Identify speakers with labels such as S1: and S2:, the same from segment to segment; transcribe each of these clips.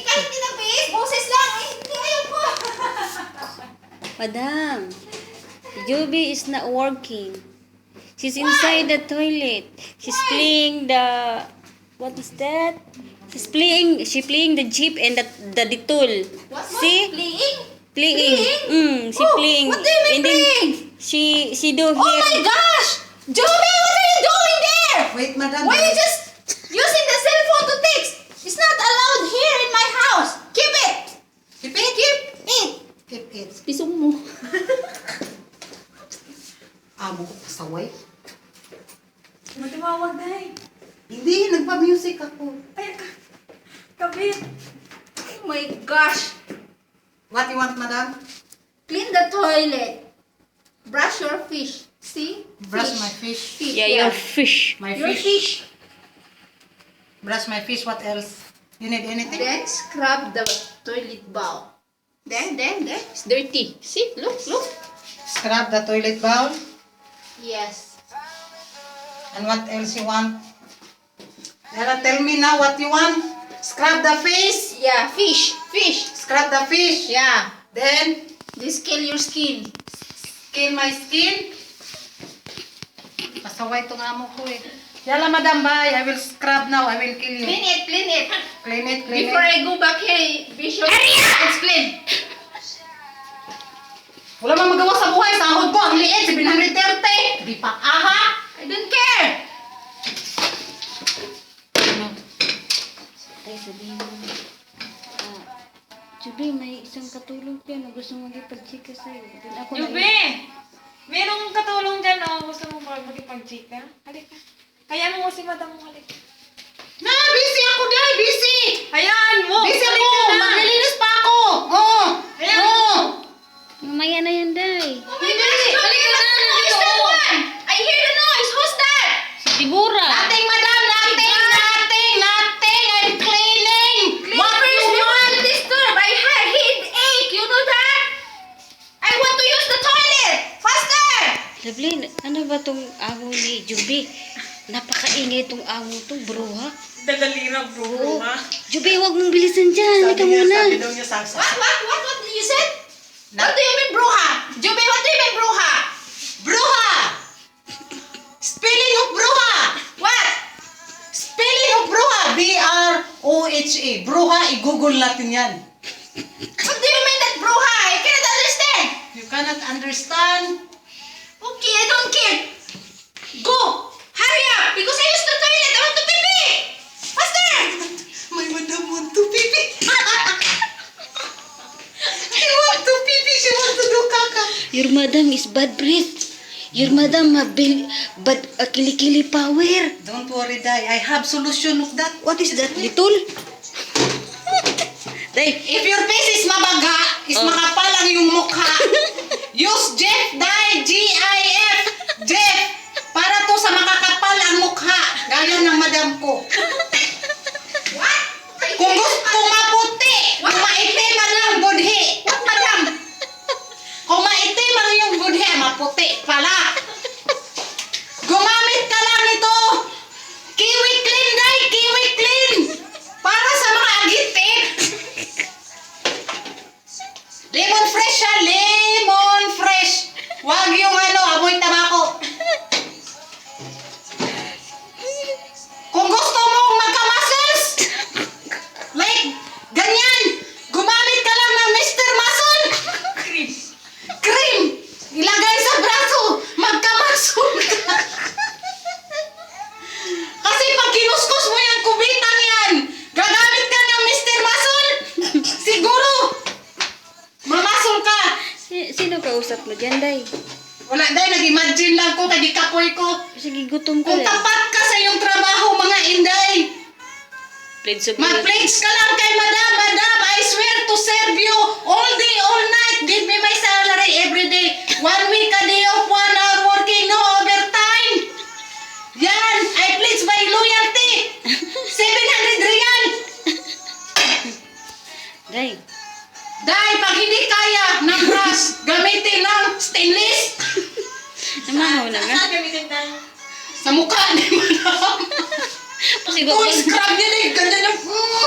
S1: kahit tinapis, boses lang. Eh, hindi ayaw ko.
S2: Madam, Joby is not working. She's inside the toilet. She's playing the... What is that? She playing the jeep and the Dettol.
S1: What?
S2: See?
S1: Playing?
S2: Playing. She
S1: Oh,
S2: playing.
S1: what do you mean
S2: And then
S1: playing?
S2: she do
S1: Oh
S2: here.
S1: my gosh! Joby, what are you doing there?
S3: Wait, madam.
S1: Why are you just using the cell phone to text? It's not allowed here in my house. Keep it.
S3: Keep it.
S1: Keep it.
S3: Keep it.
S1: Pisong mo.
S3: Amo ko pasaway.
S4: Matumawag na eh.
S3: Hindi, nagpa-music ako.
S4: Ay, kabit.
S1: Oh my gosh.
S3: What you want, madam?
S1: Clean the toilet. Brush your fish. See?
S3: Brush my fish.
S2: Yeah, your fish.
S3: My
S1: Your
S3: fish.
S1: fish.
S3: Brush my fish. What else? You need anything?
S1: Then scrub the toilet bowl. Then, it's dirty. See? Look.
S3: Scrub the toilet bowl.
S1: Yes.
S3: And what else you want? Ella, tell me now what you want. Scrub the face.
S1: Yeah, fish.
S3: Scrub the fish.
S1: Yeah.
S3: Then,
S1: Just kill your skin.
S3: kill my skin. Pasaway itong amo ko eh. Yala, madam, bye. I will scrub now. I will kill you.
S1: Clean it.
S3: Clean it, clean
S1: Before
S3: it.
S1: I go back here, be sure it's clean.
S3: Wala mang magawa sa buhay. Sahod ko. Ang liit. 730. Di pa aha.
S1: I don't care.
S2: Tay, sabihin mo. Joby, may isang katulong yan na gusto mong ipag-chika sa'yo. Then ako na
S4: Jube! Merong katulong dyan, oh. Gusto mo magipag-chika? Halika. Kaya mo si madam mo, halika.
S3: Na, busy ako dahil. Busy.
S4: Hayaan mo!
S3: Busy ako.
S4: Halika na.
S3: Maglilinis pa ako. Oo.
S4: Ayan.
S3: Oo.
S2: Mamaya na yan, Day.
S1: Oh my gosh, Joby, what's the noise that one? I hear the noise. Who's that?
S2: Sigura.
S3: Nothing, madam. Nothing. I'm cleaning. What
S1: First,
S3: you
S1: before
S3: want?
S1: you disturb, I had headache. You know that? I want to use the toilet. Faster.
S2: Lovely, ano ba tong amo ni Joby? Napakaingay tong amo to, bro, ha?
S4: Dadalira, bro, ha?
S2: Joby, huwag mong bilisan dyan. Halika muna.
S3: Sabi daw niya sa
S1: What did you say? What do you mean, bruha? Joby, what do you mean, bruha?
S3: Bruha! Spelling of bruha!
S1: What?
S3: Spelling of bruha! B-R-O-H-A. Bruha, i-google natin yan.
S1: What do you mean that bruha? I cannot understand.
S3: You cannot understand?
S1: Okay, I don't care. Go. Hurry up. Because I used the toilet. I want to pee. Faster.
S3: My madam want to pipi. She want to pipi. She want to do kaka.
S2: Your madam is bad breath. Your madam bad kilikili power.
S3: Don't worry, Day. I have solution of that.
S2: What is that, little? Day,
S3: If your face is mabaga, is makapal ang iyong mukha, use Jeff Dye, G-I-F, Jeff, para to sa makakapal ang mukha, gaya ng madam ko.
S1: What?
S3: Kung gusto maputi, kung maitim ang iyong budhi, what madam? Kung maitim ang iyong budhi, maputi pala. Gumamit ka lang nito. Kiwi clean, Day, kiwi clean. Para sa mga agitip. Lemon fresh siya, lemon fresh. Wag yung amoy tabako. Kung gusto mong magka-muscles, like, ganyan, gumamit ka lang ng Mr. Muscle. Cream. Ilagay sa braso, magka-muscle ka. Kasi pag kinuskus mo yung kubitan yan, gagamit ka ng Mr. Muscle, siguro, mamasol ka.
S2: sino kausap mo dyan, Day?
S3: Wala, Day, nag-imagine lang ko, kaya di kapoy ko.
S2: Sige, gutom ka
S3: Kung
S2: lang.
S3: tapat ka sa iyong trabaho, mga Inday,
S2: Pledge of
S3: mag-pledge ka lang kay Madam. Madam, I swear to serve you all day, all night. Give me my salary every day. 1 week a day of 1 hour working, no overtime. Yan, I pledge my loyalty. 700 real.
S2: Day,
S3: Dahil pag hindi kaya ng brush, gamitin ng stainless.
S2: namahaw na nga.
S4: Saan gamitin tayo?
S3: Sa mukha ni Madam.
S2: Basig,
S3: Oh, scrub niya na ganda ng...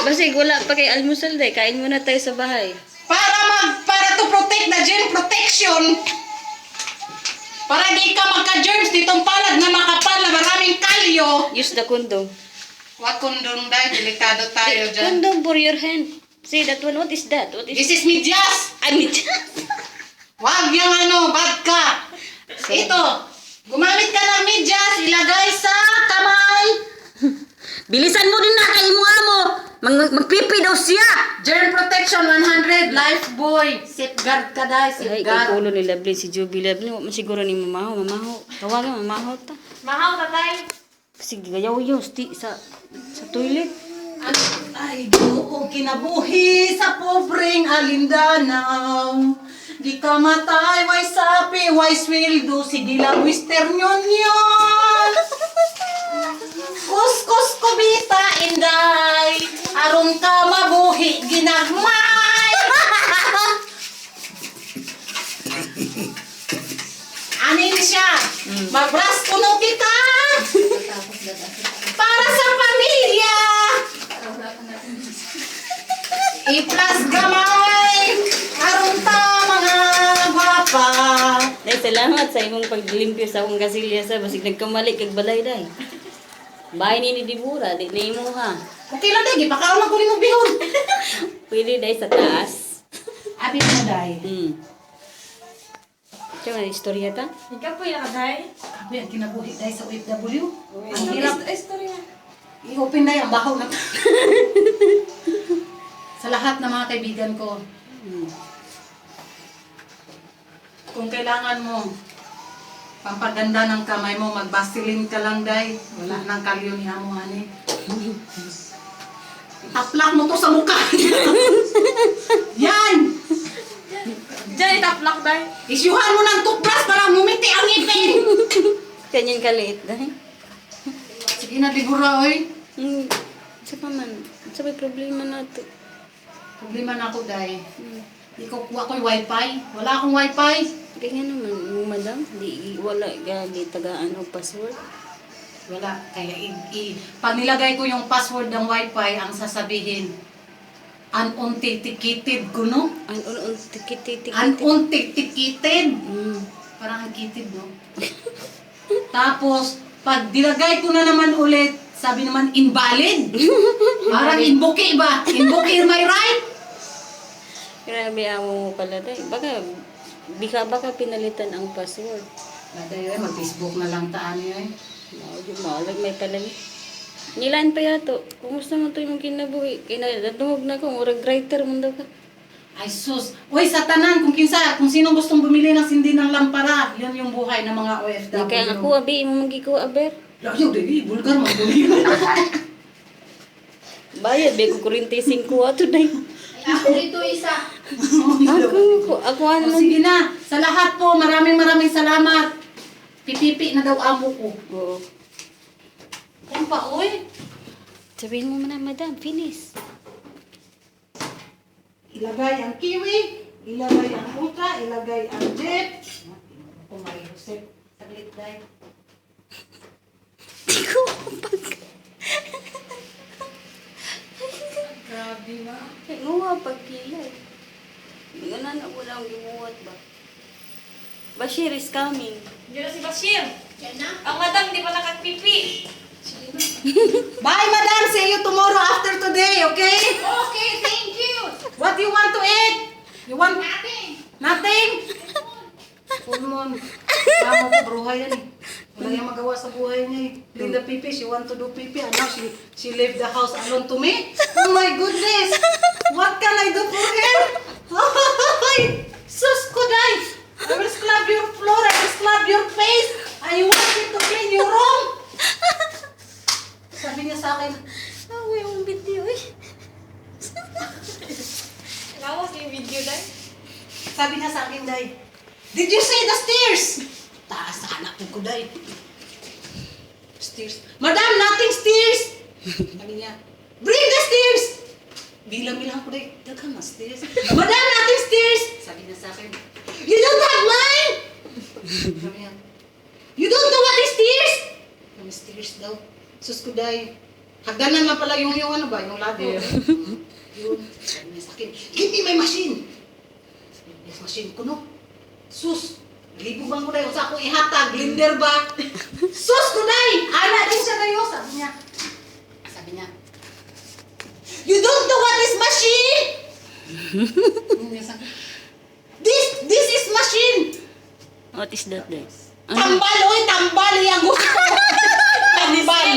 S2: basig, wala pa kay almusal day. Kain muna tayo sa bahay.
S3: Para to protect the germ protection. Para di ka magka-germs ditong palad na makapal na maraming kalyo.
S2: Use the condom.
S3: Wag kondom dahil delikado tayo dyan.
S2: Condom for your hand. See that one? What is that? What is
S3: This is medyas.
S2: I mean,
S3: Wag yung bad ka. Ito, gumamit ka ng medyas, ilagay sa kamay.
S2: bilisan mo din na kay mo amo. Magpipi daw siya.
S3: Germ protection 100, life boy. Safeguard ka dahil,
S2: Ay, kay
S3: safeguard.
S2: kulo ni Lovely, si Juby Lovely. Wa man siguro ni mamaho. Tawagan, mamaho ta.
S4: Mahaw, tatay.
S2: Sige, gayaw yun. Sa toilet.
S3: Ay, doong kinabuhi sa pobreng alindanaw. Di ka matay, why sapi, why sweldo, sige lang, western union. Kuskus kubita, inday, aron ka mabuhi, ginagmay. Anin siya, mabras kuno kita. Para sa pamilya. I-plus gamay, aron ta mga gwapa.
S2: Ay, salamat sa imong paglimpyo sa akong gasilya sa basig nagkamali kag balay day. Bahay ni Dibura, di na imo ha.
S3: Okay lang, Dagi, baka ako magkuling mo bihon.
S2: Pwede day sa taas.
S3: Abi mo, Day.
S2: Ito nga, istorya ta?
S4: Ikaw po yung nakatay.
S3: Abi, ang kinabuhi, Day, sa OFW. Ang
S4: Ano
S3: hirap.
S4: istorya?
S3: I-open na yung bahaw na. Sa lahat ng mga kaibigan ko, kung kailangan mo pampaganda ng kamay mo, magbasilin ka lang, Day. Wala nang kalyo ni Amo, honey. Taplak mo to sa mukha. Yan!
S4: Diyan, itaplak, day.
S3: Isyuhan mo ng toothbrush para ngumiti ang ngipin.
S2: Kanyan kaliit day.
S3: Sige na, Dibura, oy.
S2: Sa pa man, sa may problema na to.
S3: Problema na ako, Day. Ikaw kuha ko'y wifi. Wala akong wifi.
S2: Kaya naman, madam, wala gali tagaan o password.
S3: Wala. Kaya pag nilagay ko yung password ng wifi, ang sasabihin, unauthenticated ko, no?
S2: Tikit.
S3: Unauthenticated. Parang ang kitid, no? Tapos, pag nilagay ko na naman ulit, sabi naman, invalid. Parang invoke ba? Invoke my right?
S2: Grabe amo mo pala day. Baka pinalitan ang password.
S3: Naday, mag-Facebook na lang taan yun.
S2: Maulag may palagi. Nilaan pa yato. Kumusta mo to yung kinabuhi? Kinadadungog na ko. Murag writer mo daw ka.
S3: Ay sus! Uy, sa tanan, kung sino gustong bumili ng sindi ng lampara, yan yung buhay ng mga OFW.
S2: Kaya nga ko, abi, mo magiko, aber.
S3: Layo, Devi, bulgar, magbuli.
S2: Bayad, be ko 45 ato day.
S1: Ako ito isa.
S2: Ako ano
S3: O, sige na, sa lahat po, maraming salamat. Pipipi na daw amo ko.
S2: Oo.
S3: Yan pa, uy.
S2: Sabihin mo muna, madam, finish.
S3: Ilagay ang kiwi, ilagay ang ultra, ilagay ang jet. Oh my Joseph, saglit dahil.
S2: Di ko pag...
S4: Grabe ba?
S2: Nguha pagkilay. Hindi ka na wala akong gimuwat ba? Bashir is coming.
S4: Diyan na si Bashir.
S1: Yan na.
S4: Ang madam, di pa nakagpipi.
S3: Bye, madam. See you tomorrow after today, okay?
S1: Okay, thank you.
S3: What do you want to eat? You want
S1: Nothing.
S3: nothing? Full moon. Tama ko, bruha yan eh. Wala yung magawa sa buhay niya eh. Linda Pipi, she want to do pipi. And now she left the house alone to me. Oh my goodness. What can I do for her? Sus ko, day. I will scrub your floor. I will scrub your face. I want you to clean your room. Sabi niya sa akin,
S2: Away yung video eh.
S4: Lawas yung video, day.
S3: sabi niya sa akin, day, did you see the stairs? Taas sa anak ko, day. Stairs. Madam, nothing stairs. Sabi niya, bring the stairs. Bilang-bilang ko, day, daghang na stairs. Madam, nothing stairs. Sabi niya sa akin, you don't have mine. Sabi niya, you don't know what is stairs? Ano stairs daw? Sus ko, day, Hagdanan lang pala yung ano ba, yung ladder. Yun. Sabi niya sa akin, give me my machine. Yes, machine ko, no? Sus, libugan ko na yun. Sa akong ihatag, blender ba? Sus, kunay! Ana din siya kayo. Sabi niya, you don't know what is machine? This is machine.
S2: What is that then?
S3: Tambal, oy, tambal. Yang gusto. Tambal.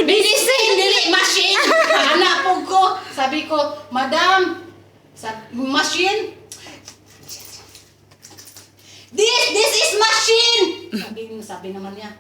S3: Medicine, dili machine. Anak po ko. Sabi ko, madam, machine? This is machine. Sabi naman niya,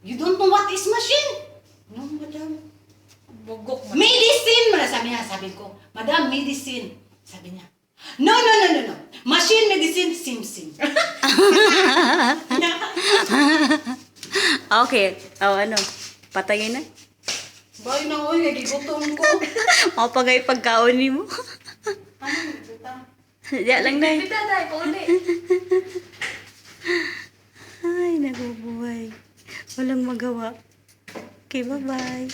S3: you don't know what is machine? No, madam.
S4: Bugok mo.
S3: Medicine. Sabi ko, madam, medicine. Sabi niya, no. Machine, medicine, sim.
S2: Okay. Oh, ano? Patayin na?
S3: Bay na, oy, nagigutom ko.
S2: Mapagay pagkaon ni mo.
S3: Ano, nagigutom?
S2: Diyan lang na.
S4: Bita tayo, pauli.
S2: Ay, nagubuhay. Walang magawa. Okay, bye-bye.